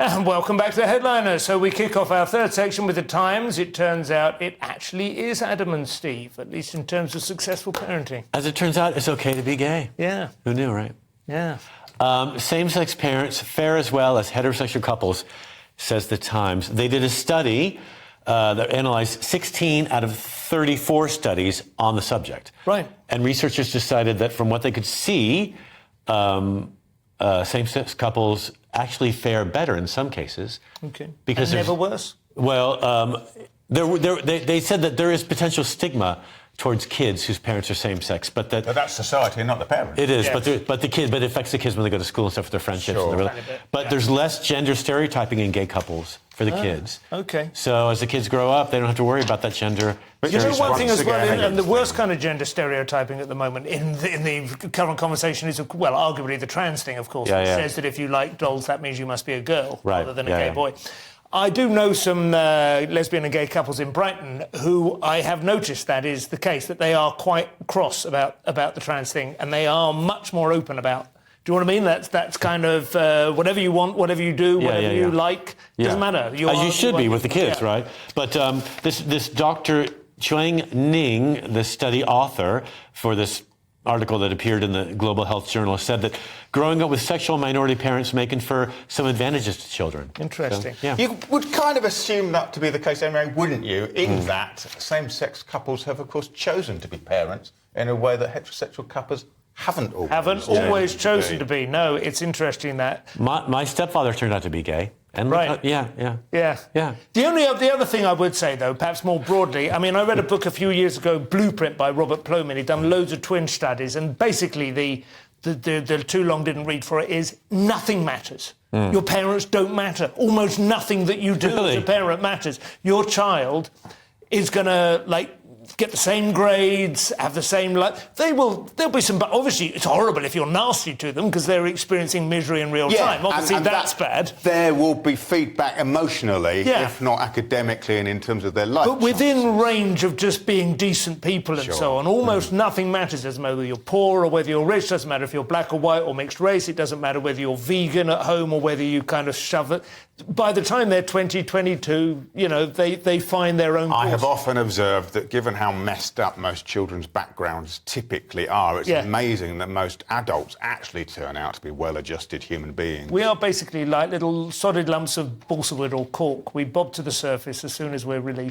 And welcome back to the headliner. So we kick off our third section with the Times. It turns out it actually is Adam and Steve, at least in terms of successful parenting. As it turns out, it's okay to be gay. Yeah. Who knew, right? Yeah. Same-sex parents fare as well as heterosexual couples, says the Times. They did a study that analyzed 16 out of 34 studies on the subject. Right. And researchers decided that from what they could see, same-sex couples actually fare better in some cases. Okay. Because and never worse? Well, they said that there is potential stigma towards kids whose parents are same-sex, but that's society, not the parents. It is, Yes. but it affects the kids when they go to school and stuff with their friendships. Sure. And but there's less gender stereotyping in gay couples for the kids. Okay. So as the kids grow up, they don't have to worry about that gender. You know, one thing as well, again, and the worst kind of gender stereotyping at the moment in the current conversation is, well, arguably the trans thing, of course, which says that if you like dolls, that means you must be a girl rather than a gay boy. I do know some lesbian and gay couples in Brighton who I have noticed that is the case, that they are quite cross about the trans thing, and they are much more open about. Do you know what I mean? That's kind of whatever you want, whatever you do, whatever you like, doesn't matter. You should be with the kids, right? But this Dr. Chuang Ning, the study author for this article that appeared in the Global Health Journal, said that growing up with sexual minority parents may confer some advantages to children. Interesting. So, You would kind of assume that to be the case anyway, wouldn't you? In that same-sex couples have, of course, chosen to be parents in a way that heterosexual couples haven't always chosen to be. No, it's interesting that my stepfather turned out to be gay. And right. Yeah. The other thing I would say, though, perhaps more broadly, I mean, I read a book a few years ago, Blueprint by Robert Plomin. He'd done loads of twin studies, and basically the too long didn't read for it is nothing matters. Your parents don't matter. Almost nothing that you do as a parent matters. Your child is going to, get the same grades, have the same there'll be some, but obviously it's horrible if you're nasty to them because they're experiencing misery in real time. Obviously and that's bad. There will be feedback emotionally, if not academically and in terms of their life. But within range of just being decent people and so on, almost nothing matters. It doesn't matter whether you're poor or whether you're rich, doesn't matter if you're black or white or mixed race, it doesn't matter whether you're vegan at home or whether you kind of shove it. By the time they're 20, 22, they find their own course. I have often observed that given how messed up most children's backgrounds typically are, it's amazing that most adults actually turn out to be well-adjusted human beings. We are basically like little solid lumps of balsa wood or cork. We bob to the surface as soon as we're released.